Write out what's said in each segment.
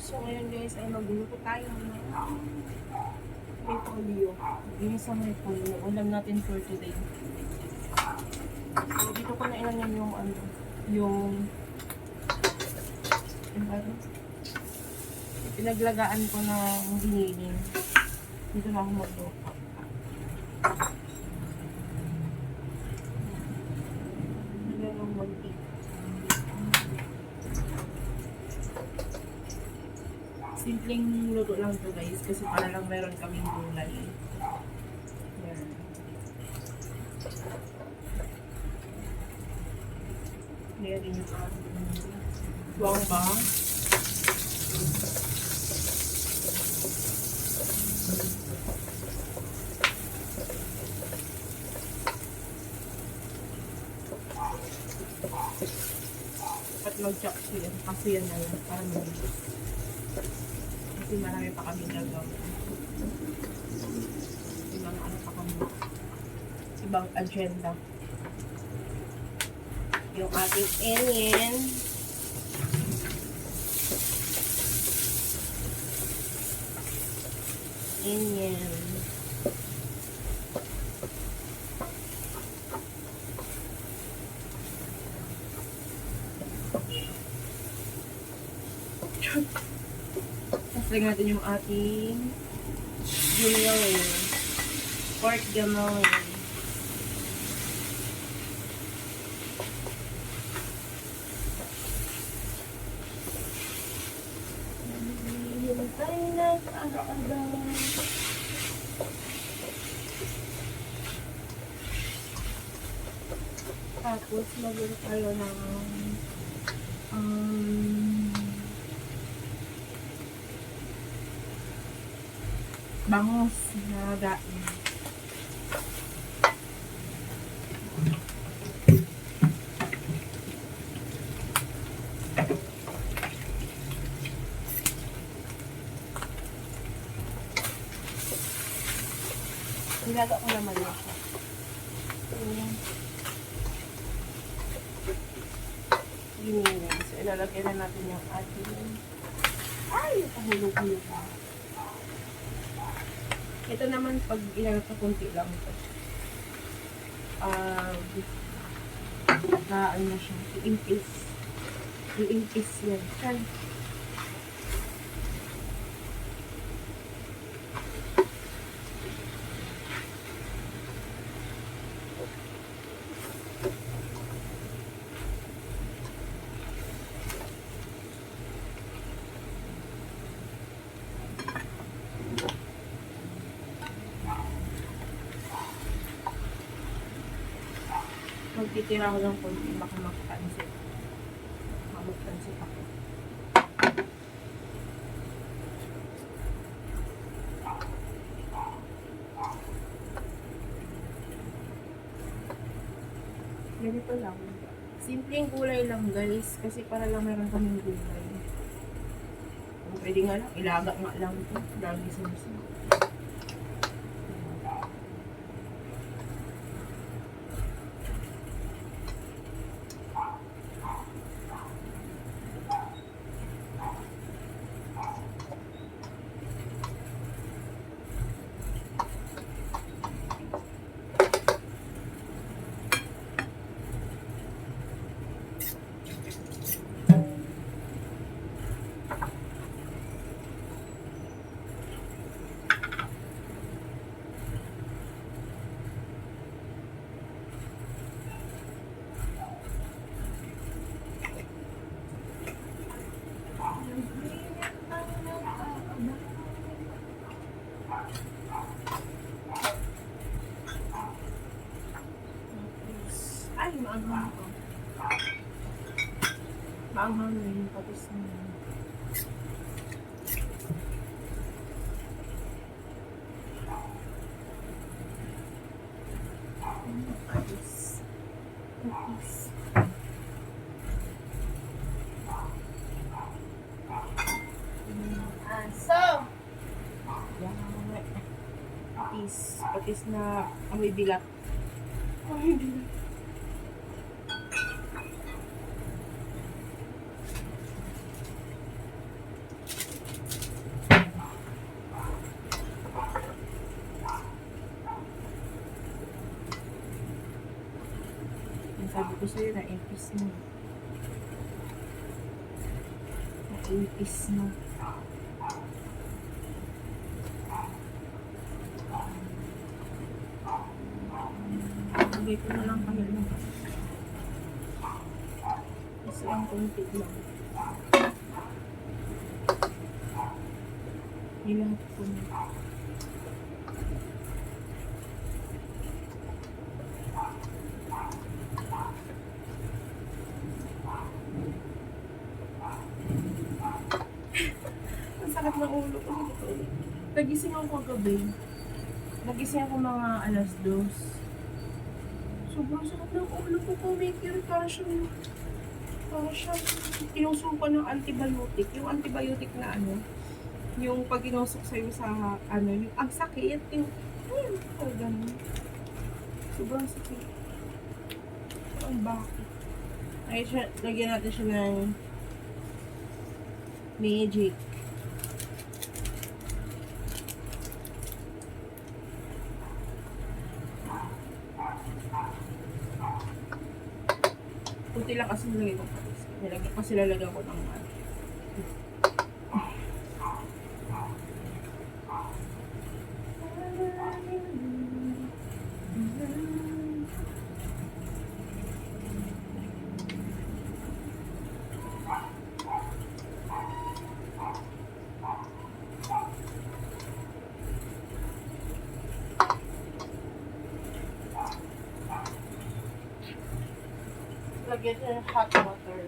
So ngayon guys ay magluluto tayo ng repolyo. Ginisang repolyo. Ulam natin for today. So dito ko na ilanin yung pinaglagaan ko ng giniling. Dito na ako magluto. Dalawang mantika. Simpleng luto lang to guys kasi para lang meron kaming gulay. Yan. Ngayon din yung buwang ba? At mag-chop siya kasi yan na yan para mag-chop. Kasi marami pa kami gagawin. Ibang ano pa kami. Ibang agenda. Yung ating onion. Onion. Tapos natin yung ating ginoy. Pork ginoy. Hintay na kaagad. Tapos magluto tayo ng bangos na daing. Nilaga ko naman na siya. Giniling. So, ilalagay na natin yung ating pahulog-hulog na. Ito naman pag ilagay ko kunti lang ito. Ano siya, i-increase yan. Yan. Magtitira ko ng konti, baka magpansit. Magpansit ako. Ganito lang. Simpleng gulay lang guys, kasi para lang meron kaming gulay. Pwede nga lang, ilaga nga lang ito. Lagi sinusunod. Ay, maanghang ito. Maanghang na yung patis na yun. Patis. Patis. So, yan. Patis. Patis na amoy bilat. Amoy bilat. Tapos yun, naipis na. Naipis na. Lagay ko na lang kayo lang. Kasi ang kunti lang. Nilahat ko na. Ang sakit ng ulo ko. Nagising ako kagabi. Nagising ako mga alas 2. Sobrang sakit ng ulo ko. Kumikir. Para siyang tinusukan ng antibiotic. Yung antibiotic na ano, yung pag inusok sa'yo sa ano, yung ang sakit. Yung, ganun. Sobrang sakit. Ang bakit. Ay, lagyan natin siya ng magic. Kunti lang kasi nilagay ko patis. Kasi lalagyan ko ng ano. Lagyan siya ng hot water.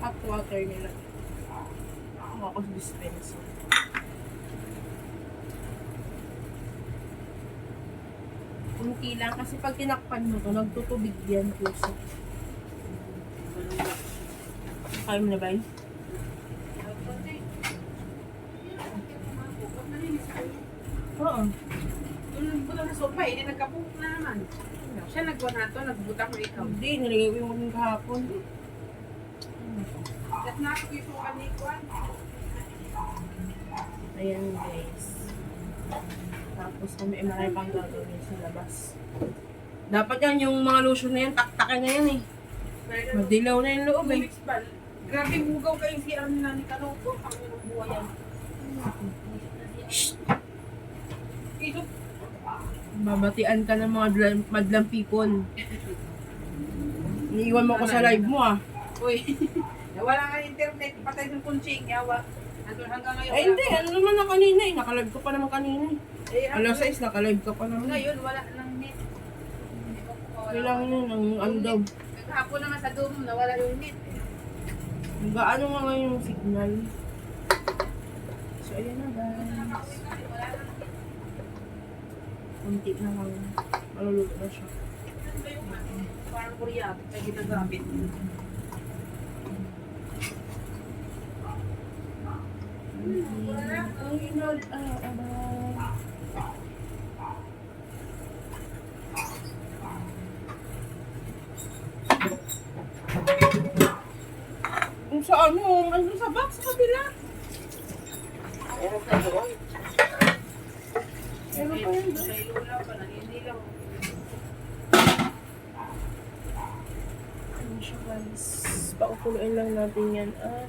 Hot water nila. Ako sa dispenser. Kunti lang kasi pag tinakpan mo to, nagtutubig yan puso. Kaya mo na ba yun? Oo. Yung buto na sopa, hindi nagkapuk na naman. Siya nagwa na to, nagbutak mo ikaw. Hindi, nilagay ko yung kahapon. At nakakisukan ni Kwan. Ayan guys. Tapos kami ay marami pang gagawin sa labas. Dapat yan, yung mga lotion na yan, taktakin na yan eh. Madilaw na yung loob eh. Grabe bugaw kayo si Arna ni Kanoto. Ang yung buhay yan. Ito. Babatian ka ng mga madlang people. Iniiwan mo ko sa live mo ah. Uy. Nawala nga internet. Patay ng kunching. Yawa. Hanggang ngayon. Ay hindi, ano naman na kanina eh. Nakalive ko pa naman kanina eh. Eh, Alas 6, nakalive ka pa naman. ngayon, wala nang net. Kailangan yun, ang daw. Kahapon naman sa Doom, nawala yung net. Gaano nga ngayon yung signal. So ayan na guys. Kunti na lang. Maluluto na siya. Parang Korea, ay ginagamit. Kung saan mo, ano sa box sa kabila. Meron pa doon. Meron pa yun doon. May lula pa, naninilaw. Ano siya guys. Paukuluin lang natin yan at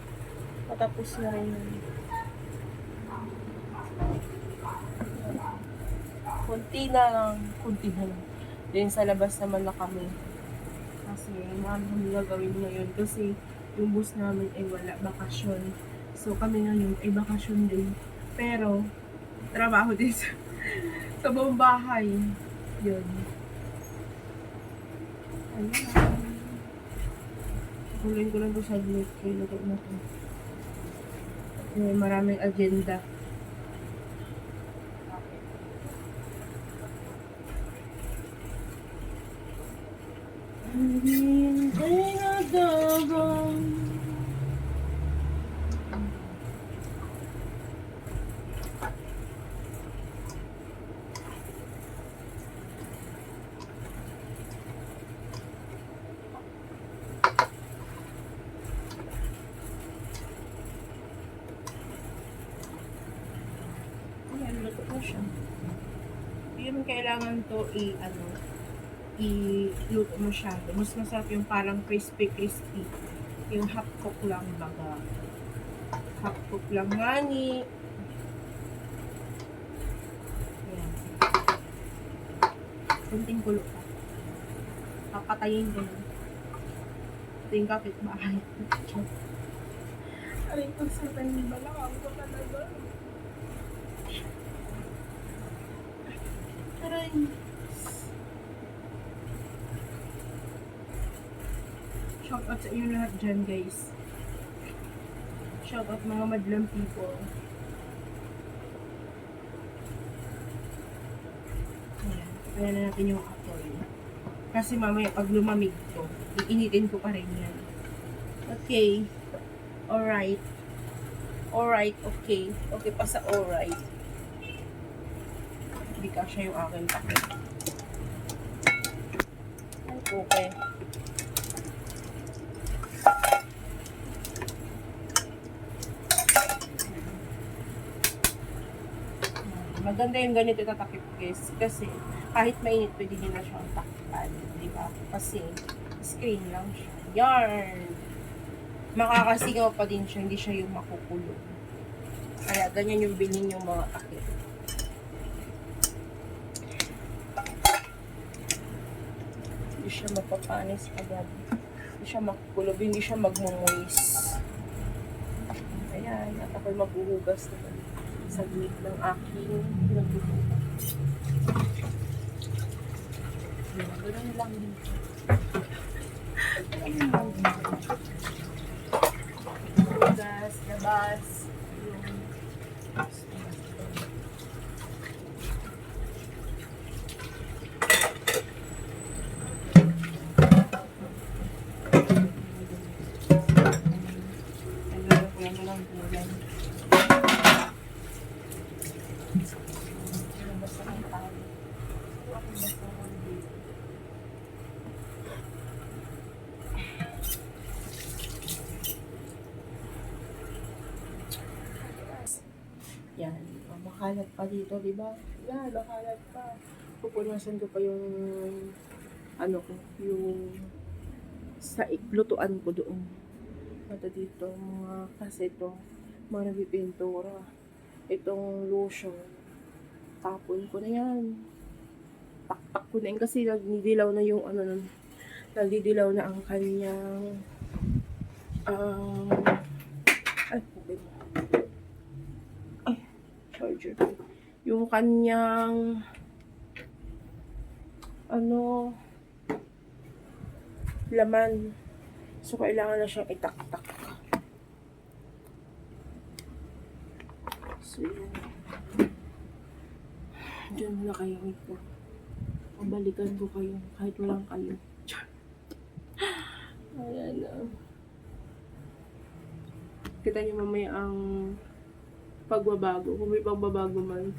patapos na rin yun. Kunti na lang. Then sa labas naman na kami. Kasi marami kami gagawin ngayon. Kasi yung bus namin ay wala, bakasyon. So kami ngayon ay bakasyon din. Pero trabaho din sa buong bahay. Yun. Ayan. Kuloyin ko lang to sa glit. Kaya luto na to. Maraming agenda. Hintay na dabang. Ayan, luto na siya. Hindi naman kailangan to i-luto masyado. Mas masarap yung parang crispy. Yung half cook lang baga. Half cook lang ngani. Ayan. Kunting kulo pa. Papatayin ko na. Ito yung kapitbahay. Aray, pagsatan ni balakang ko talaga. Aray. Shout out sa inyo lahat dyan, guys. Shout out mga madlang people. Ayan. Kaya na natin yung apoy. Kasi mamaya pag lumamig to, iinitin ko pa rin yan. Okay. Alright. Alright, okay. Okay pa sa alright. Hindi kasya yung aking pakit. Okay. Maganda yung ganito tatakip, guys. Kasi kahit mainit, pwede din na siyang takpan. Diba? Kasi screen lang siya. Yarn! Makakasingaw pa din siya. Hindi siya yung makukulong. Kaya ganyan yung bilhin yung mga takip. Hindi siya mapapanis agad. Hindi siya makukulob. Hindi siya magmumuis. Ayan. At ako'y maghuhugas naman sa gilid ng aking pinaghuhugas. Ganun lang dito. Hugas, labas. Yan, makalat pa dito, di ba? Yan, makalat pa. Pupunasan ko pa yung yung sa lutuan ko doon. Ito dito, kasi ito, mga nabipintura. Itong lotion. Tapon ko na yan. Taktak ko na yan kasi nagdidilaw na yung nagdidilaw na ang kanyang charger. Yung kanyang laman. So, kailangan na siyang itaktak. So, yan. Diyan na kayo ito. Pabalikan ko kayo kahit walang kayo. Ayan na. Kita niyo mamaya ang pagbabago. Kung may pagbabago man.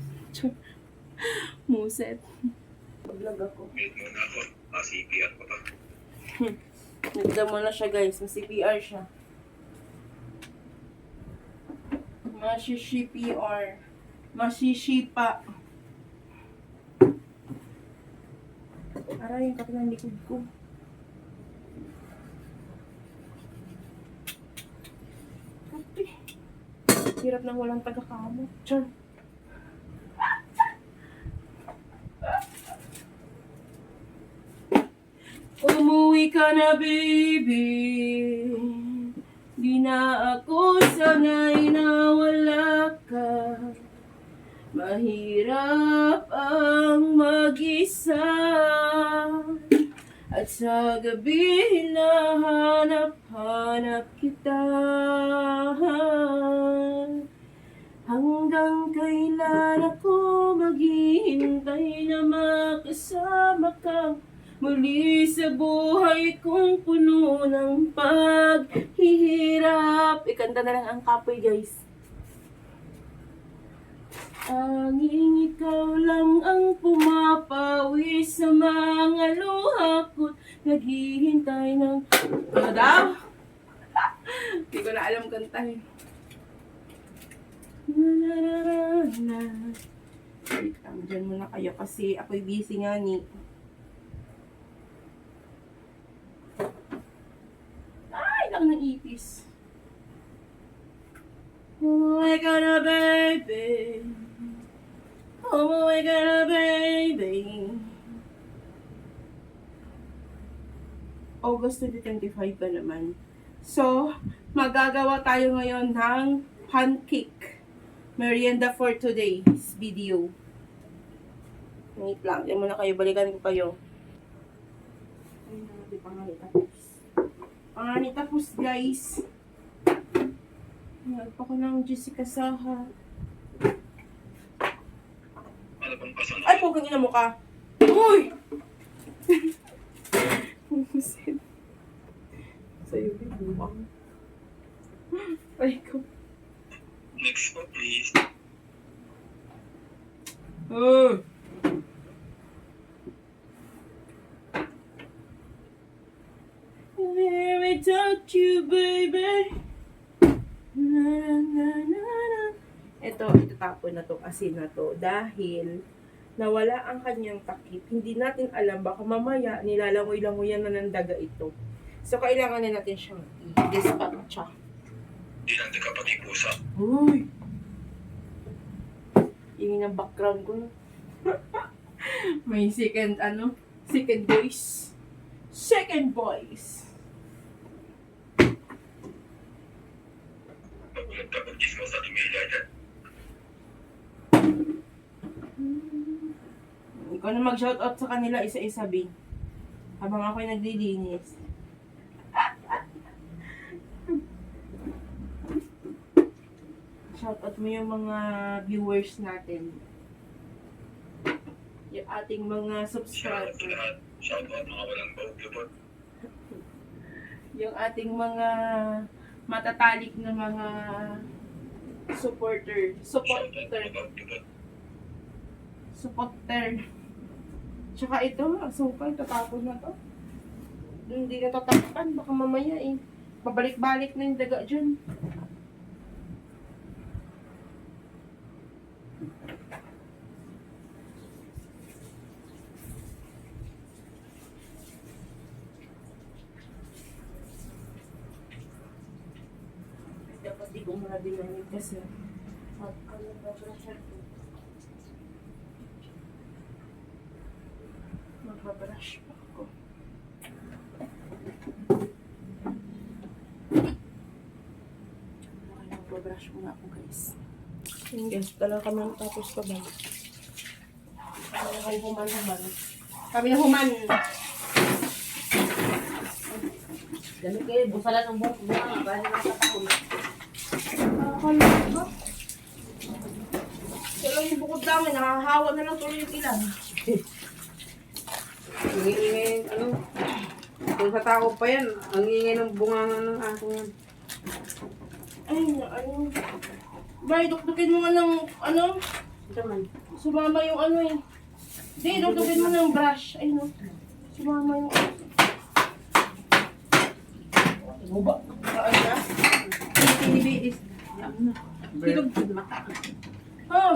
Muset. Paglag ako. CPR pa ba? Nagdamo na siya, guys. Mas-CPR siya. Mas-CPR. Masisipa. Aray, yung kapilang likod ko. Ate. Hirap nang walang taga-kamot. Diyan. Umuwi ka na, baby. Di na ako sanay na wala ka. Mahirap ang mag-isa. At sa gabi hinahanap-hanap kita. Hanggang kailan ako maghihintay na makasama ka. Muli sa buhay kong puno ng paghihirap. Ikanta na lang ang kapoy, guys. Anging ikaw lang ang pumapawi sa mga luha ko't naghihintay ng... Ano daw? Hindi ko na alam kantahin. Wait lang, dyan muna kayo kasi ako'y busy nga ni. Ay, lang ng ipis. Oh my God, baby. Oh my God, baby. August 2025 pa naman. So, magagawa tayo ngayon ng pancake merienda for today's video. Wait lang, diyan muna kayo. Balikan ko kayo. Ayun na natin panganitapos. Panganitapos, guys. Nagpa ko ng Jessica Saha. Ano bang kasama? Ay, puking ina mo ka. Uy! Sa'yo, bibumang. Ay, ko. Next po, please. Without you, baby. Na, na, na, na. Ito, itatapon na to asin na to dahil nawala ang kanyang takip. Hindi natin alam, baka mamaya nilalangoy-langoyan na ng daga ito. So, kailangan na natin siyang i-dispatcha. Ilang ka pati pusa. Uy! Yung ang background ko. May second voice. Second voice. Nagulat ka pag gismo sa Emilia dyan. Ikaw na mag-shoutout sa kanila isa-isa, Bing. Habang ako'y naglilinis. Shoutout mo yung mga viewers natin. Yung ating mga Shoutout sa subscribers. lahat. Shoutout mga walang bawag-lubot. Yung ating mga matatalik na mga supporter. Shoutout mga bawag-lubot. Supporter. Tsaka ito, asukal, tatapon na to. Hindi na tatakpan, baka mamaya babalik-balik na yung daga dyan. Dapat di ko muna dinamit kasi magbabrush pa ako. Magbabrush muna ako, guys. Yun, guys, talaga kami tapos pa ba? Kami na kayo human-human. Kami na human! Dami kayo, busalan ng buhok mo. Bali na katakon. Nakakalaga. Kaya lang yung bukod namin, nakahawa na lang tuloy yung ilan. Ang ingay, ano, kung sa tao pa yan, ang ingay ng bunganga ng aso yan. Ay, ano. Bay, dukdukin mo nga ng, ano, Ito man. sumama yung ano eh. Hindi, dukdukin mo ng brush. Ay, no. Sumama yung, Buba. saan na? Tinibidis. Hilog sa mata. Oh!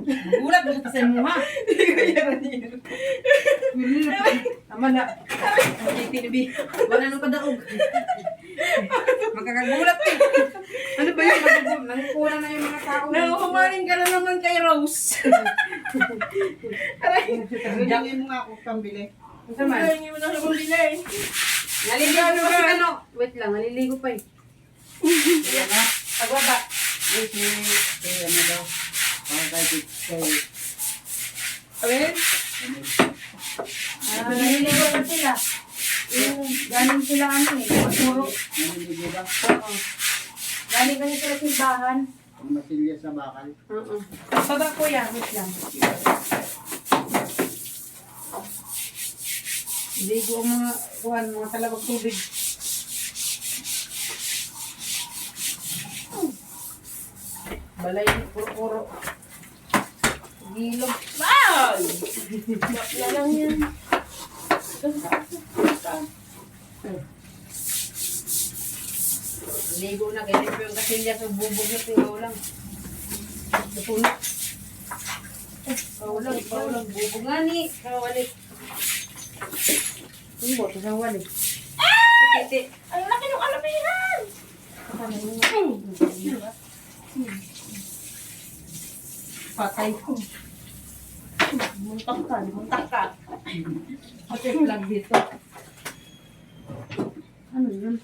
Magulat ba sa mo ha? Tama na. Tinibi. Wala nang padaog. Magkakagulat eh. Ano ba yun? Nangkuna na yung mga tao. Nakukumarin ka na naman kay Rose. Aray! Hingin mo nga ako pambili. Ito man. Aray, hindi mo na siya bumili. Naliligo pa si ano. Wait lang, naliligo pa eh. Ayan na. Pagbaba. Wait, ano daw? Kay Amen? naliligo pa sila. Galing sila ano eh. Maturo. Naliligo ba? Oo. Galing kasi sila simbahan. Ang masilyas na bakal. Oo. Baba kuya. Wait lang. Ligo ang mga kuhan, mga talabag tubig. Balay, puro-puro. Gilog. Wow! Na lang yan. Ligo na, ganyan po yung kasilya sa bubog na tingaw lang. Napuno. Paulang, bubog nga ni. Kawali. Yung boto sa wali. Titi. Ang laki ng alamihan! Patay. Muntak ka. Pati flag dito. Ano yun?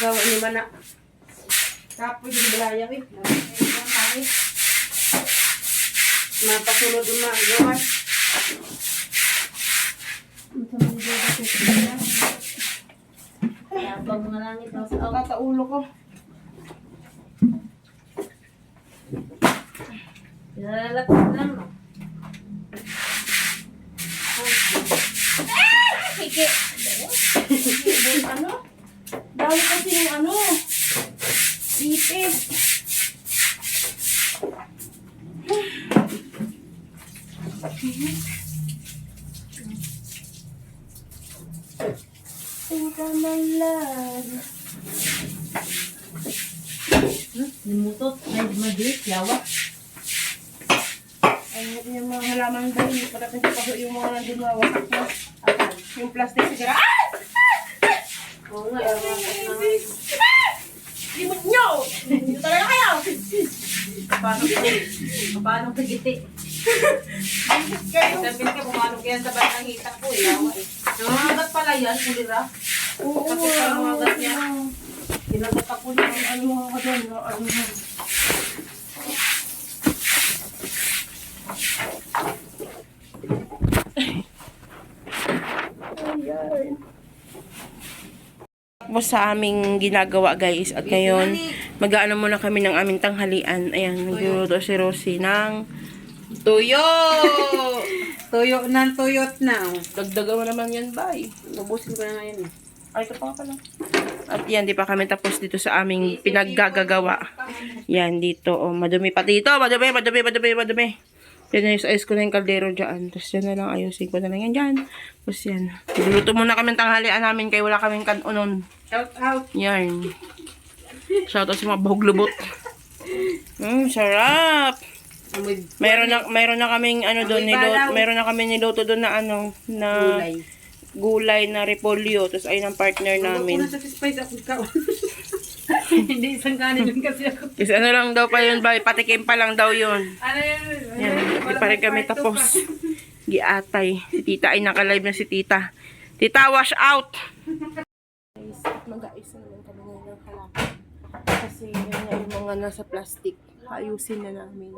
Gawa ni mana. Kapoy di belayang eh. Mapasulod yung mga gawan. Abang mga langit. Tapos ako. Tataulo ko. Pinalalat lang, no? Hiki. Ano? Dami kasi yung ano. Ipis. Think I'm alive. Limutot. Ay, madit. Yawa. Yung mga halaman ba, hindi pa natin paso yung mga nandun na wasak na. Yung plastic sigara. Oo nga. Limot nyo! Dito talaga kayo! Paano kagiti? Kayo! Sabihin ka, pumanong yan sa batang hita ko. Yawa eh. Nangangagat pala yan, kulira. Oo, Tapos parang mga gat niya. Kinagat ako ng ano ako doon, na ano. Ayan. Tapos sa aming ginagawa guys at ngayon mag-aano muna kami ng aming tanghalian. Ayan, nagluluto si Rosie ng tuyo! Tuyo na, tuyot na. Dagdagan mo naman yan, bye. Ubusin ko na ngayon eh. Ay, ito pa pala. At yan, di pa kami tapos dito sa aming pinaggagawa. Yan, dito. Oh, madumi pa dito. Madumi. Yan, ayos ko na yung kaldero dyan. Tapos yan na lang, ayusin ko na lang yan dyan. Tapos yan. Luluto muna kami ng tanghalian namin kaya wala kaming kanunon. Shout out. Yan. Shout out sa mga bahuglubot. Sarap. Mayroon na kaming ano doon niluto. Mayroon na kaming niluto doon na ano na gulay na repolyo. Tapos ayun ang partner namin. Ako na-satisfied ako ikaw. Hindi isang kanin lang kasi ako. Kasi ano lang daw pa yun ba? Patikim pa lang daw yun. Ano yun? Yan. Hindi pa rin kami tapos. Giatay. Si tita ay naka-live na si tita. Tita, wash out! Guys, mag-aayos na naman kami ngayon ng halaman. Kasi yan nga yung mga nasa plastic. Ayusin na namin.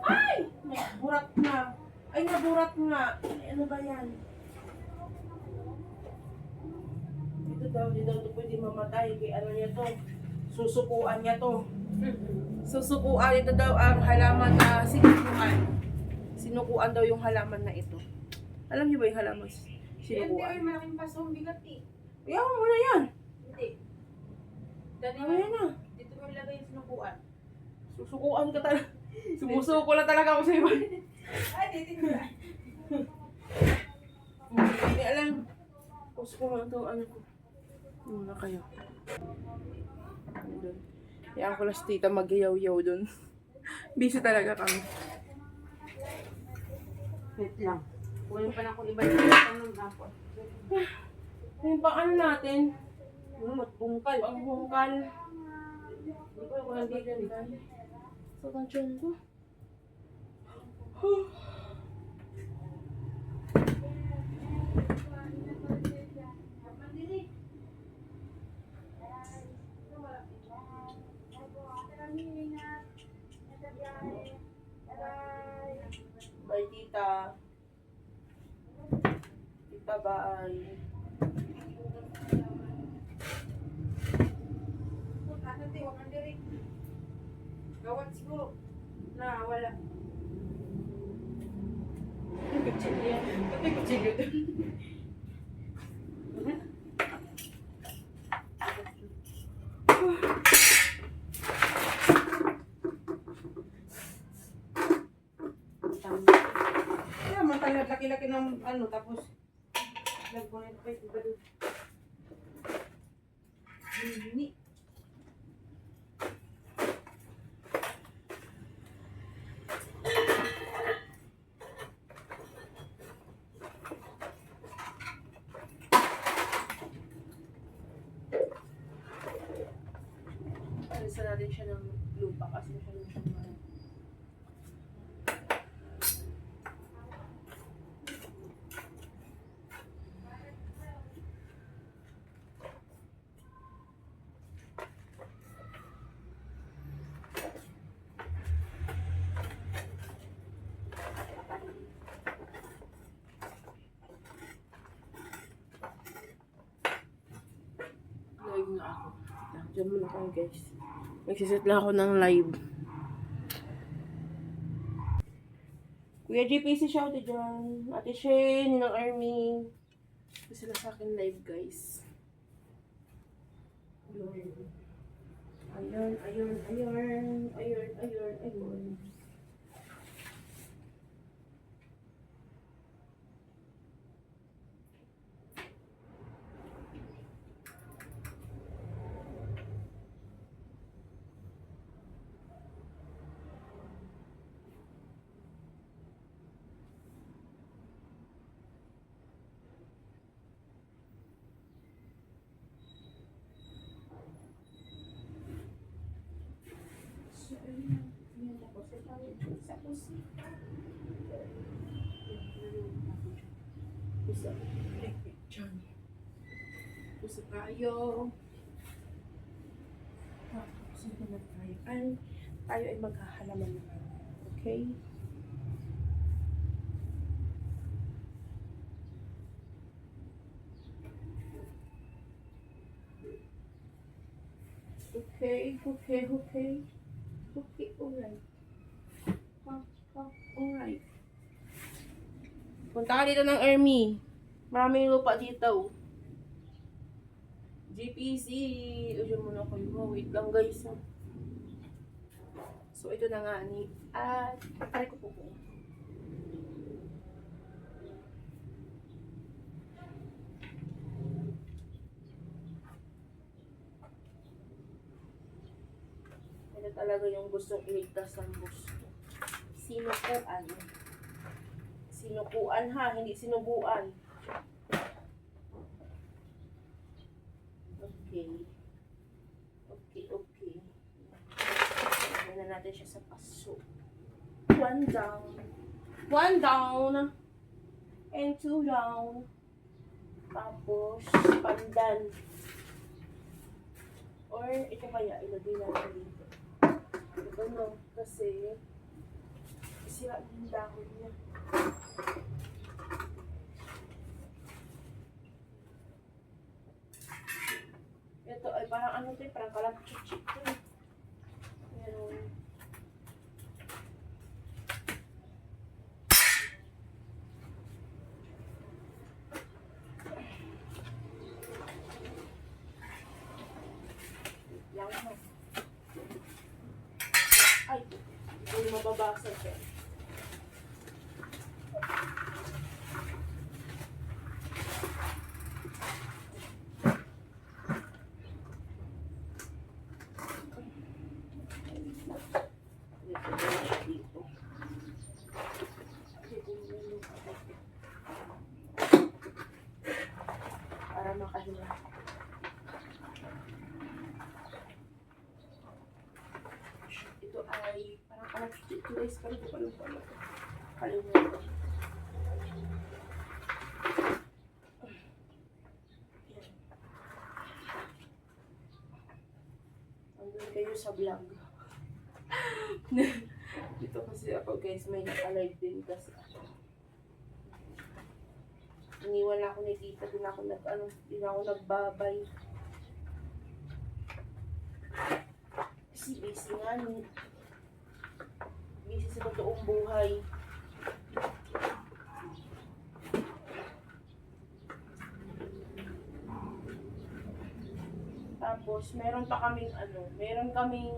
Ay! Naburat na. Ay, naburat nga. Ay, ano ba yan? Dito daw, di daw ito pwede mamatay. Kaya ano niya to? Susukuan niya to. Susukuan. Ito daw ang halaman na sinukuan. Sinukuan daw yung halaman na ito. Alam niyo ba yung halaman sinukuan? Hindi, malaking paso ang bigat eh. Iyaw mo na yan. Hindi. Dati Mamaya na. dito ko ilagay yung sinukuan. Susukuan ka talaga. Sumusuko na talaga ako sa iba. Ay, dito ko. Hindi alam. Pause ko nga ito. Ano ko. Muna kayo. Doon. Kaya ko lang si tita mag-yaw-yaw doon. Busy talaga kami. Wait lang. Kunin pa na kung iba yung tanong hapon. Yung pang ano natin? Bungkal. Ang bungkal. Hindi ko kung hindi yan. Sa tansyon ko. Bye-bye. Ano tayo, wag mandiri. Gawat siguro. Na, wala. Kutsilyo yan. Ba't may kutsilyo doon? Kaya matangad laki-laki ng ano, tapos nagpunit pa yung iba doon. Hindi. Alisan natin siya ng lupa kasi masyadong siyang marami. Live na ako. Diyan muna kayo guys. Nagsiset lang ako ng live. Kuya JPC shout out dyan. Ate Shane, ng Army. Kasi sila sa akin live guys. Ayun, ayun, ayun, ayun, ayun, ayun. Puso tayo. Puso na tayo. Tayo ay maghahalaman naman. Okay? Okay, okay, okay. Okay, alright. Alright. Punta ka dito ng Army. Maraming lupa dito. GPC. Udiyan muna ko yung wait lang guys. So ito na nga ni. At try ko po. Ito talaga yung gustong iligtas ng gusto. Sinukuan. Sinukuan ha, hindi sinubuan. Okay. Okay, okay. Lagyan na natin siya sa paso. One down. One down. And two down. Tapos, pandan. Or, ito kaya, ilagay natin dito. Ito no, kasi sira yung dahon niya. Ito ay parang ano ito, parang kalapchik-chik ito. Ayan. Lang mo. Ay, hindi mababasag eh. Para makahinga. Ito ay parang kalapchik ito guys, pero ito pala pala. Kalimutan. Andun kayo sa vlog. Dito kasi ako guys, may naka-live din kasi ako. Iniwan na ako ni tita, din ako nagbabay. Kasi busy nga ni. Busy sa totoong buhay. Tapos, meron kaming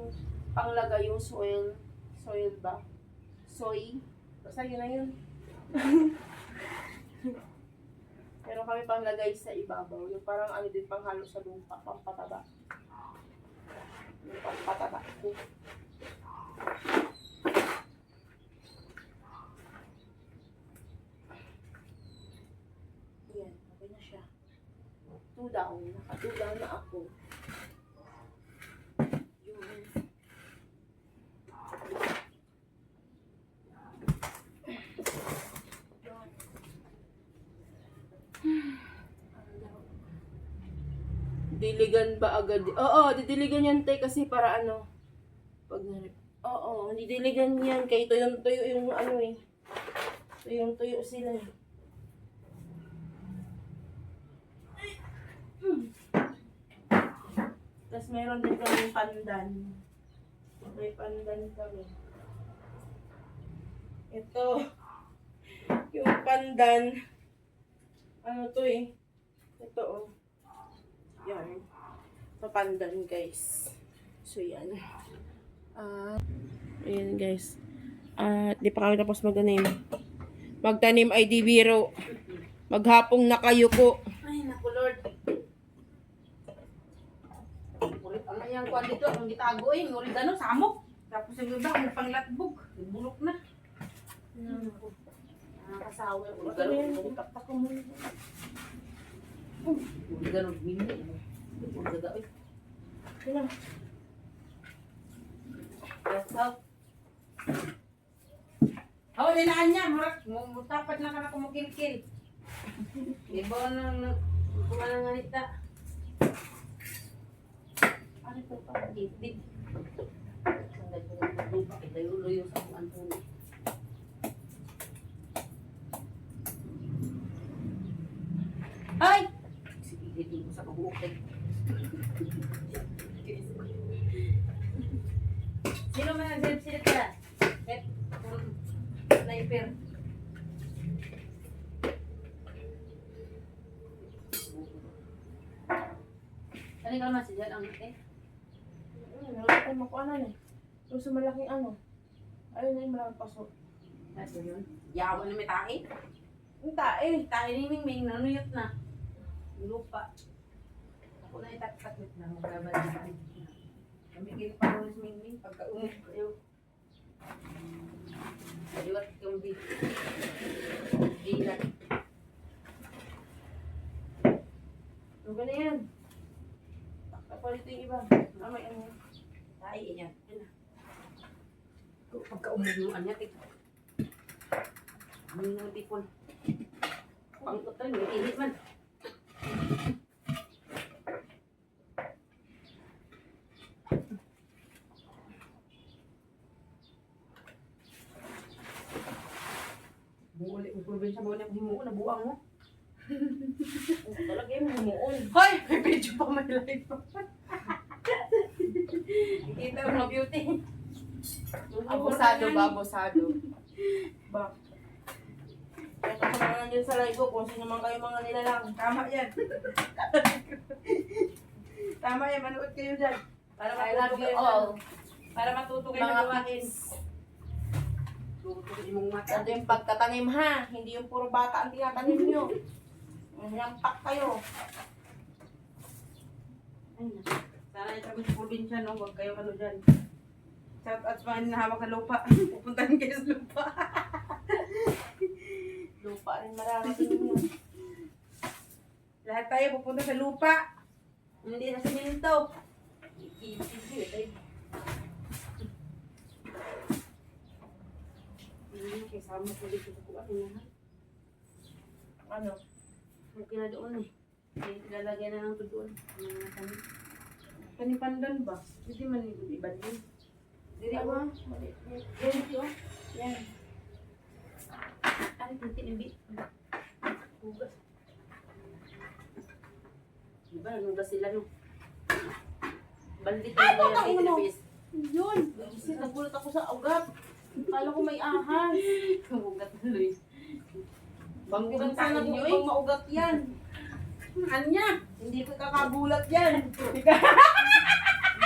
panglagay yung soil ba? Soy? Basta yun na yun. Meron kami panglagay sa ibabaw. Yung parang din panghalo sa lupa, pampataba. Yung pampataba. Yan, okay na siya. 2 down. Naka 2 down na ako. Yun. Diligan ba agad? Oo, didiligan yan tay kasi para ano. Pag oo, didiligan yan kay tuyo yung ano eh. Tuyo sila eh. Tapos meron din kami pandan. May pandan kami. Ito. Yung pandan. Ano to eh. Ito oh. Yan. Ito pandan guys. So yan. Ayan guys. Di pa kami tapos magtanim. Magtanim ay di biro. Maghapong nakayuko. Ay, naku Lord. Ano yung kuwan dito? Anong gitago eh? Ngurid ano? Samok. Tapos yung iba, ang panglatbog. Bulok na. Nakakasawa. Ano yan? Taktak ko muna. Ganon, mini. Gagawin. Yan lang. Oh, linaan niya. Mutapat na ka na kumukilkil. Iba na kuha ng ganita. Ano ito pa? Itbit. Sandal ko ng lupa. Itayo-luyo sa kung Antonio. Ay! Sige, dito sa pag-uukay. Sino man nag-self-select ka? Sniper. Ano ka naman siya ang Wala ko makuanan eh. Yung sa malaking ano. Ayun na yung malaking paso. Ano yun? Yawa na may tae. Yung tae. Tae ni Mingming, nanuyot na. Lupa. Ako na itaktakit na. Magkabalikan. Kami kayo pa rin si Mingming. Pagka-umog kayo. Kaliwat kang bilat. Yung na yan. Kapalit yung iba. Tama yan. Tae, yan. Yan na. Pagka-umog yung anya, ito. Ano yung tipon? Pangkot tayo, may init man. Buuli, ang probinsya mo na himuon, nabuang mo. Talaga yung humuon. Hoy! May video pa, may live pa. Kita mo na beauty. Abusado ba? Abusado. Ba? Kaya kasama dyan sa live ko kung sino man kayo mga nilalang. Tama yan. Tama yan, manood kayo dyan. Para I love matuto you kayo. all. Para matuto kayo Mga na gawain. kids. Tutukin mong mata. Ito yung pagtatanim ha. Hindi yung puro bata ang tinatanim nyo. Yampak kayo. Ay na. Sana yung kami sa probinsya, no? Huwag kayo ano dyan. Shout out sa mga hawak na lupa. Pupuntahan kayo sa lupa. Lupa rin mararating nyo. Lahat tayo pupunta sa lupa. Hindi na siminto. Ikipin tayo. Hindi kaya sama ko dito sa kuwan. Ano? Okay na doon eh. Lalagyan na lang ito doon. Kanipandan ba? Hindi man iba din. Diri Tama. ako. Yan ito. Yan. Ano tintin yung bit? Hugas. Nugas sila no. Baldi Ay, tayo putang ina mo. Luis. Yun. Kasi nagulat ako sa ugat. Kala ko may ahas. Ugat na Luis. Bangkit Bangkit sana tayo kung eh. maugat yan. Anya? Hindi ko kakagulat yan.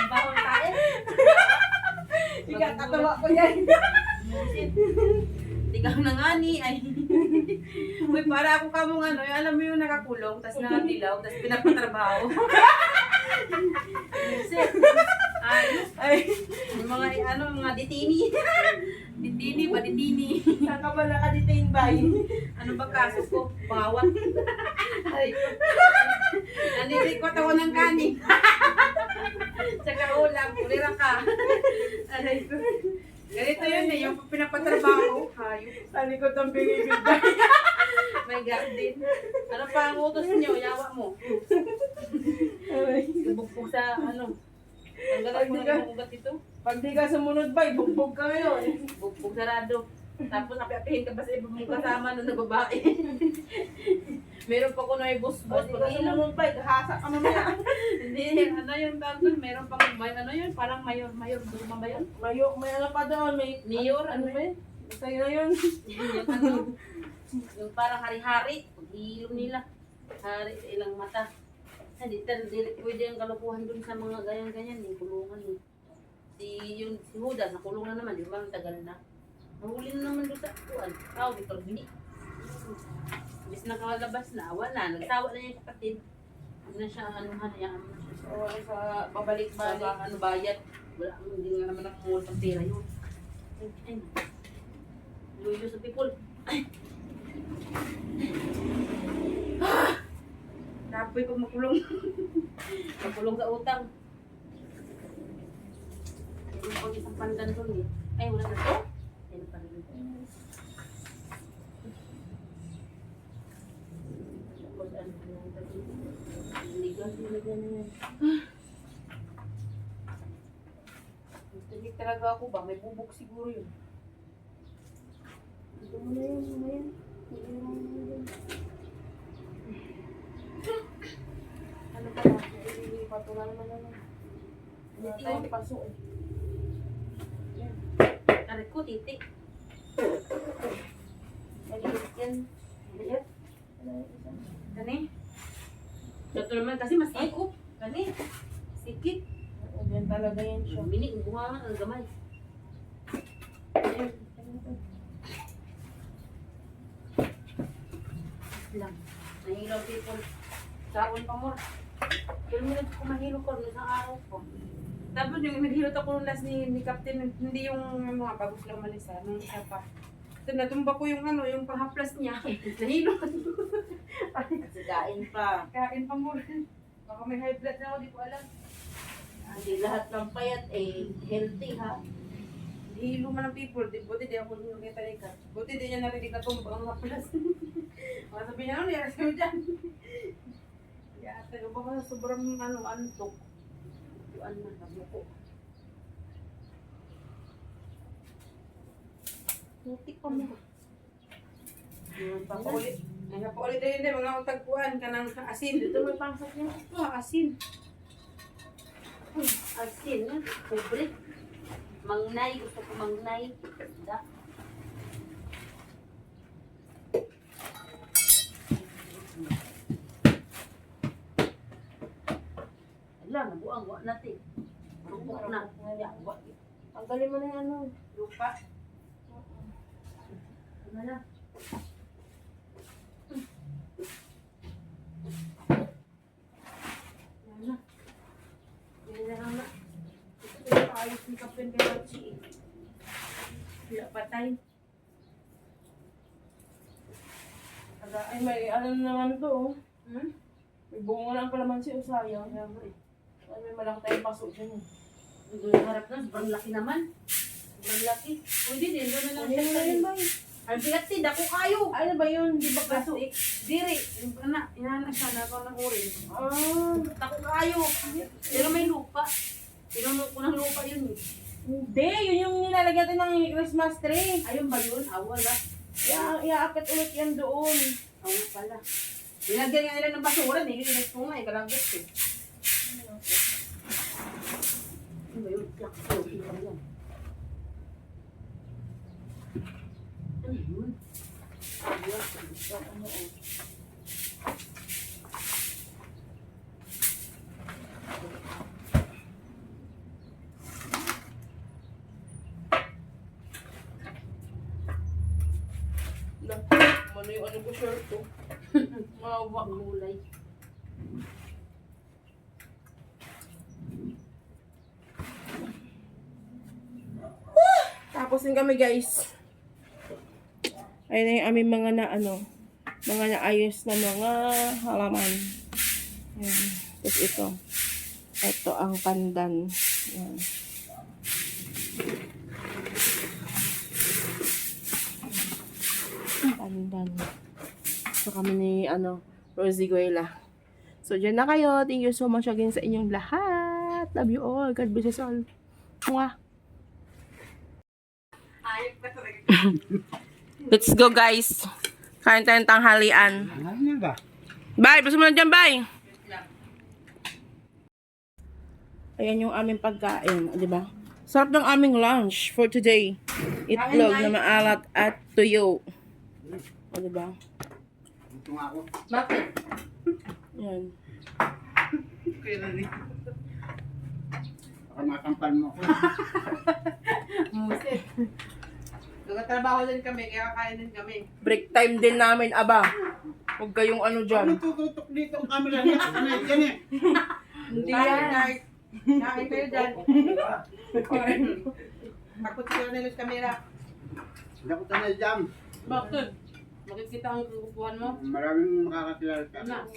Bahon tayo. Ikakatawa ko yan. Hindi ka na nga ni. Ay. Uy, para ako ka mong ano, alam mo yung nakakulong, tas nakadilaw, tas pinapatrabaho. Yusef. Ay, yung mga ano, mga ditini. Ditini ba, ditini. Saan ka ba nakadetain ba? Ano ba kaso ko? Bawat. Ay ko. Nandito ako ng kanin. Tsaka ulam, kulira ka. Ay ko. Ganito yun eh, yung pinapatrabaho. Hayop. Sa likod ng bingibig. May garden. Ano pa ang utos niyo? Yawa mo. Bugbog sa ano. Tanggalan mo na yung ugat ito. Pag di ka sumunod ba, bugbog ka ngayon. Bugbog sarado. Tapos api-apihin ka pa sa ibang mong kasama nung na babae. Meron pa ko na ibus-bus. Pag di ka sumunod ba, kahasa ka mamaya. Hindi, ano yung tawag doon? Meron pang, ano yun? Parang mayor, duma ba yun? May ano pa doon, may Mayor, ano ano ba yun? Sa'yo na yun. yung ano? Yung parang hari-hari. Pag-iilom nila. Hari sa ilang mata. Hindi, pwede yung kalukuhan dun sa mga ganyan-ganyan. Yung kulungan eh. Si Huda, nakulong na naman. Di ba? Ang tagal na. Nahuli na naman doon sa kuwan. Tao, Victor Bini. Bis nakalabas na, wala. Nagsawa na yung kapatid. Huwag na siya, hayaan mo na siya. So, sa babalik-balik. Sa ano, bayad. Wala, hindi nga naman nakumulot ang pera yun. Ay, luyo sa people. Ay. Napoy pag makulong. Makulong sa utang. Yung pag isang pandan doon eh. Ay, wala na to. Ay, pa rin. Tapos ano, nilagyan na yan. Hindi talaga ako ba? May bubok siguro yun. Ito mo na yun, mo na yun. Ano pa ba? Hindi patula naman ano. Wala tayong paso eh. Aray ko, titi. Maliit yan. Maliit. Kani? Ito naman kasi masikop. Kani? Sikit. Yan talaga yan siya. Mini, bunga ang gamay. Lang. Nahilaw people. Saon pa mo. Pero minag ko mahilo ko sa araw ko. Tapos yung naghilot ako nung last ni Captain, hindi yung mga bagos lang man isa, nung isa pa. So natumba ko yung ano, yung pahaplas niya. Nahilot. Kasi kain pa. Kain pa mo. Baka may high blood na ako, di ko alam. Hindi lahat ng payat eh healthy ha. Hilo man ang people, buti di ako nung kita ni Kat. Buti di niya narinig na tumba ang haplas. Mga sabi niya, ano, yaras kami dyan. Yata, baka sobrang ano, antok. Tuan na, sabi ko. Putik pa mo. Papaulit. Napaulit rin din, mga utagpuan ka ng asin. Dito may pangsat niya. Asin. Asin, pobre. Mangnay, gusto ko mangnay. Da. Ala, nabuang, wa natin. Rupok na. Wa. Tanggalin mo na yung ano. Lupa. Ano na? Ano na? Yan na lang na. Ito yung ayos ni Kapten Karachi eh. Wala patay. Ay may ano naman to oh. Hmm? May bunga lang pala man si Usayang. Kaya mo eh. Ay may malaki tayong paso dyan eh. Doon yung harap na, sobrang laki naman. Sobrang laki. Pwede din, doon na lang Ano yun na yun ba? Ang bigat si, dako kayo. Ano ba yun? Di ba Kaso, plastic? diri, yung anak, inanak siya, nagawa ng orange. Ah, Dako kayo. Pero may lupa. Pinuno ko ng lupa yun eh. hindi. Yun yung nilalagyan natin ng Christmas tree. Ayun ba yun? Ah, wala. Iaakit ulit yan doon. Oo pala. Nilagyan nga nila ng basura, hindi nila nagpunga eh, kalanggot eh. Ano ba yun? Lakso, kita mo yan. Ano yun? Ano oh. Ano yung ano ko shirt to? Mawa. Mulay. Tapos din kami guys. Ayun na yung aming mga mga naayos na mga halaman. Ayan. Tapos ito. Ito ang pandan. Ayan. Pandan. So kami ni Rosie Guela. So dyan na kayo. Thank you so much again sa inyong lahat. Love you all. God bless us all. Mwah. Let's go guys. Kain tayong tanghalian. Ano ba? Bye! Basta mo na dyan, bye! Ayan yung aming pagkain, di ba? Sarap ng aming lunch for today. Itlog na maalat at tuyo. O, di ba? Ito nga ako. Bakit? Yan. Baka makampal mo ako. Musit. Nagtatrabaho din kami, kaya kakain din kami. Break time din namin, aba. Huwag kayong ano Ano dyan. tututok dito ang camera niya? Ano yan eh? Hindi yan. Kain kayo dyan. Takot sila nila sa kamera. Hindi ako tanay jam. Bakit? Makikita ang kukuhan mo? Maraming makakakilala ka. Ano?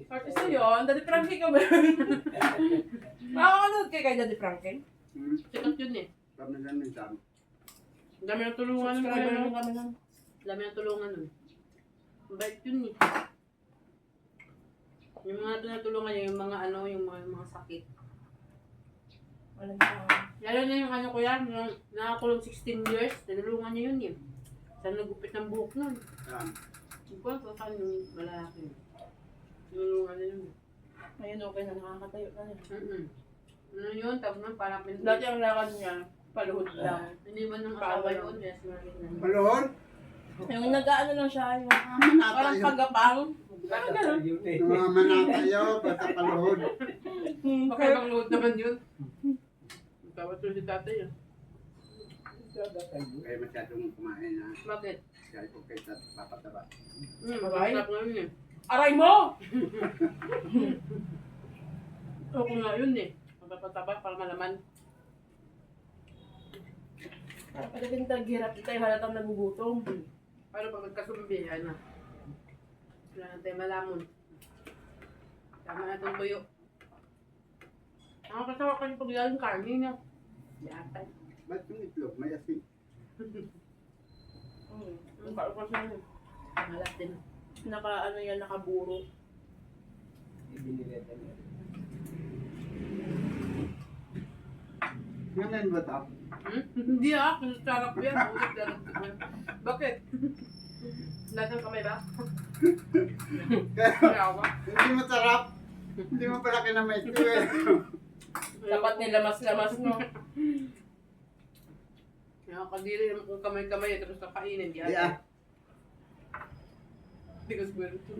Artist yun. Daddy Frankie ka ba? Makakanood kayo kay Daddy Frankie? Sikat yun eh. Kami lang ng jam. Ang dami ng tulungan nun. Subscriber lang kami nun. Ang dami ng tulungan nun. Ang bait yun eh. Yung mga tinutulungan niya, yung mga yung mga sakit. Walang tao. Lalo na yung ko yan, yung nakakulong 16 years, tinulungan niya yun eh. Saan nagupit ng buhok nun? Hindi ko alam saan yung malalaki. Tinulungan niya yun. Ngayon okay na, nakakatayo na rin. Ano yun? Tapos nun parang Dati ang lakad niya, paluhod lang. Hindi man ng asawa yun, yes, maraming na. Malon? Yung nag-ano lang siya, yung Manata parang yun. pagapang. Parang gano'n. Mga manata yun. Basta paluhod. Makaibang load naman yun. Tawad to si tatay yun. Kaya masyadong kumain na. Bakit? Kaya ko kayo papataba. Babay? Masarap na yun eh. Aray mo! Ako nga yun eh. Magpapataba para malaman. Pagdating tag-hirap, tayo halatang nagugutom. Paano pag nagkasumbi? Ano? Wala na tayo malamon. Tama na itong tuyo. Nakakasawa ka yung paglalang karne niya. Yatay. Ba't yung itlog? May asin. Ang kaupos na yun. Malat din. Nakaburo. Ngayon ba ito? Hindi ah. Sarap yan. Ulit na lang. Bakit? Lahat ng kamay ba? Kaya ba? Hindi masarap. Hindi mo pala kinamay ito eh. Dapat nilamas-lamas, no? Nakakadiri naman kung kamay-kamay tapos kakainin. Di Yeah. Hindi ko siguro ito.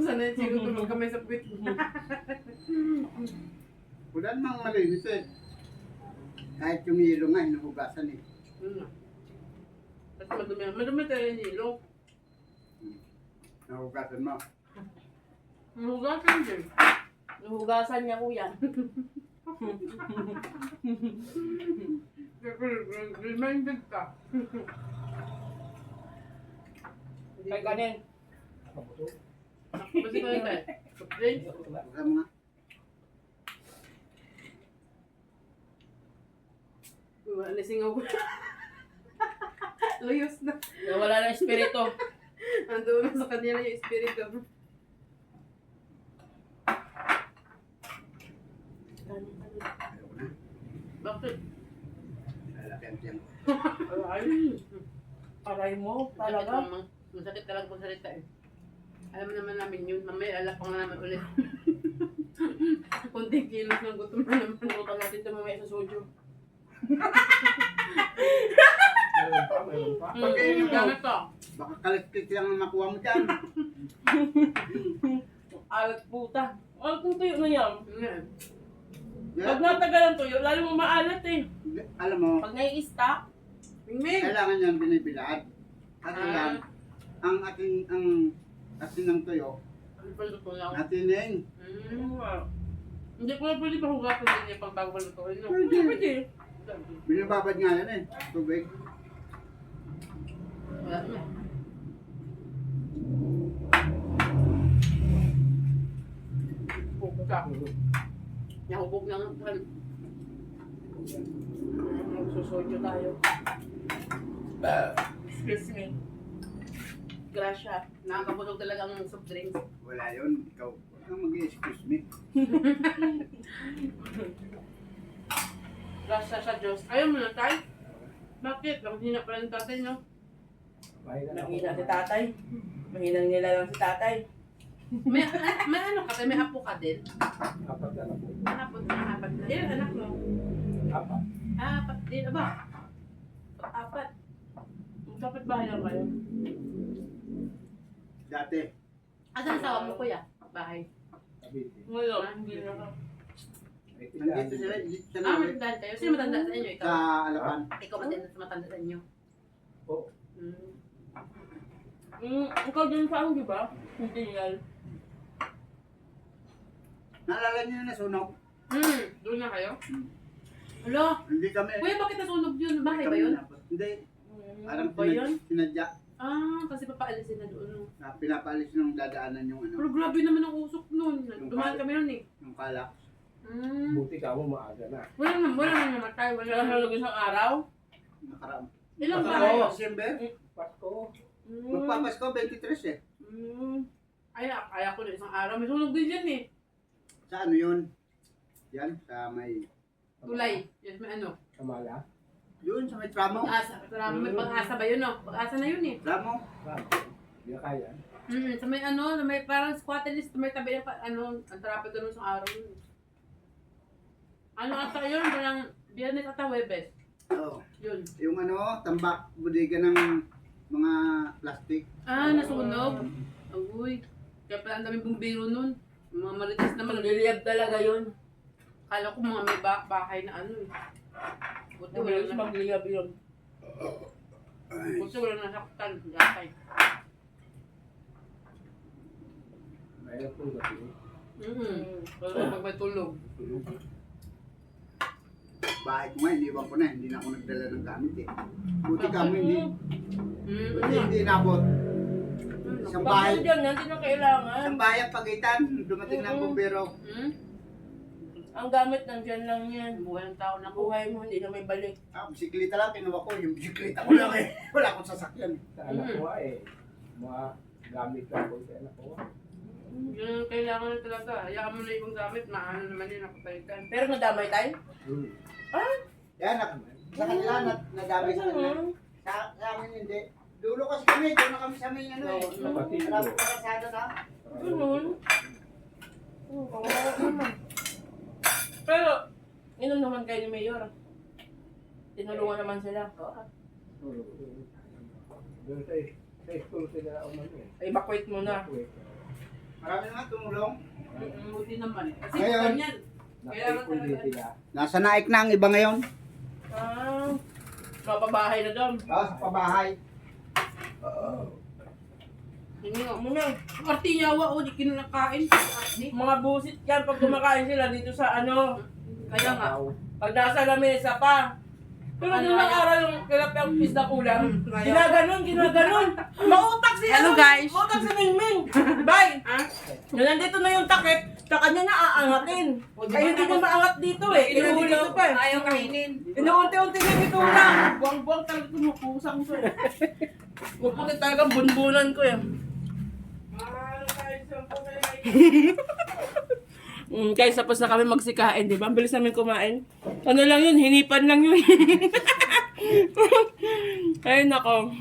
Sana yung siguro tulog kamay sa puwit. Wala namang malinis eh. Kahit yung hilo nga, hinuhugasan eh. Tapos madumi. Madumi tayo yung hilo. Nahugasan mo. Mahugasan din. Nahugasan niya, kuya. Reminded ka. Ay, kanin. Basta kayo tayo. Kaprin. Hugasan mo nga. Nasingaw ko. Luyos na. Nawala na espiritu. Nandoon na sa kanila yung espiritu. Ayaw na. Bakit? Lalaki ang tiyan ko. Aray. Aray mo, talaga. Masakit talaga magsalita eh. Alam naman namin yun. Mamaya alapang na naman ulit. Kunting kilos ng gutom na naman. Punutan natin ito mamaya sa soju. Meron pa. Pag kayo yung Gamit to. baka kalit-kit lang ang makuha mo dyan. Alat puta. Alat ng tuyo na yan. Yan. Pag natagalan tuyo, lalo mo maalat eh. Alam mo, Pag nai-stock, Mingming. kailangan yan binibilad. Kasi Ah. yan, ang ating ng tuyo, Ano pa luto lang? atinin. Hindi ko na pwede pa hugasan din niya pag bago lutuin. No? Pwede. pwede. Binababad nga yan eh, tubig. Wala na. Puka. Nahubog na nga. Magsusojo tayo. Excuse me. Gracia. Nakakabulog talaga ang soft drinks. Wala yun, ikaw. Huwag kang mag-excuse me. Grasa sa Diyos. Ayaw mo na tayo? Bakit? Ang hina pala ng tatay, no? Mahina si tatay. Mahinang nila lang si tatay. May ano ka? May apo ka din? Apat na lang po. Apat na. Ilan anak mo? Apat. Apat din. Aba? Apat. Dapat bahay lang kayo. Dati, Asan ang asawa mo, kuya? Bahay. Cavite. Ngayon, hindi na. Ay, nandito sila, dito sa Ah, Norway, matanda kayo. Sino matanda sa inyo? Ikaw? sa Alapan. Ikaw matanda sa matanda sa inyo? Oo. Ikaw din saan, di ba? Hindi yan. Naalala niyo na nasunog? Doon na kayo? Alo? Hindi kami. Kuya, bakit nasunog yun? Bahay ba yun? Hindi. Parang ba yun? sinadya. Ah, kasi papaalisin na doon. No? Na pinapaalis nung dadaanan yung ano, Pero grabe naman ang usok nun. Dumaan kami nun eh. yung kalak. Buti ka mo maaga na. Wala na namatay. Wala Kaya na. halog isang araw. Nakaraang. Ilang Pasko, bahay? December. Pasko. Magpapasko, 23 eh. Ay, ako na isang araw. May sunog din dyan eh. Sa ano yun? Yan, sa may... Tulay. Yes, may ano. Kamala. Yun, sa may tramo. Pag-asa. May pag-asa ba yun no? Pag-asa na yun eh. Tramo. Hindi na kaya. Sa may ano, sa may parang squatterist, may tabi na ano, ang trapid doon sa araw yun. Ano ata yun? Parang Biyernes ata Webes. Oo. Yun. Yung ano, tambak, bodega ng mga plastic. Ah, nasunog. Uy. Kaya pala ang daming bumbiro nun. Mga marites naman. Magliliyab talaga yun. Kala ko mga may bahay na ano eh. Buti wala Mabilis na. magliyab yun. Buti wala nasaktan. Gatay. Mahirap po gabi. Pero pag may tulog. Bahay ko nga, iniwan ko na. Hindi na ako nagdala ng gamit eh. Buti kami hindi. Buti hindi inabot. Isang bahay. Bakit dyan, hindi na kailangan. Isang bahay ang pagitan. Dumating ng bumbero. Ang gamit nandyan lang yan. Buhay ng tao na Buhay mo, hindi na may balik. Ah, bisikleta lang, kinuha ko. Yung bisikleta ko lang eh. Wala akong sasakyan eh. Sa anak ko eh. Mga gamit lang po sa anak ko. Yun ang kailangan na talaga. Hayaan mo na ibang gamit. Maano naman yun. Nakapalitan. Pero nadamay tayo? Yan, sa kanila, nadami sa kanila. Sa amin hindi. Dulo kasi kami, doon na kami sa may ano eh. Kapatid ko. Marami parasada na. Ganun. Kawawa naman. Pero, inom naman kayo ni Mayor. Tinulungan naman sila. Doon sa school sila umano eh. Evacuate mo na. Marami naman tumulong. Buti naman. Kasi Ngayon, ganyan. Naka-school din sila. Nasa naik na ang iba ngayon. Mapabahay na doon. Sa pabahay. Hindi o. Ano na? Artiyawa o, di kinakain. Mga busit yan pag kumakain sila dito sa ano. Kaya nga. Pag nasa lamesa pa. Pero Ano, nung ayaw? araw yung tilapiyang isda ulam, Ayaw. ginaganon. Mautak si Hello, ano, guys. Mautak si Mingming. Bye. Ha? Nung nandito na yung takip, sa kanya na aangatin. Ay hindi na maangat dito eh. Inuhuli ko pa eh. Ayaw kainin. Inuunti-unti na dito na. Buwang-buwang talaga tumukusang ko eh. Maputi talagang bunbunan ko eh. Guys, tapos na kami magsikain, di ba? Ang bilis namin kumain. Ano lang yun, hinipan lang yun. Ay, nako.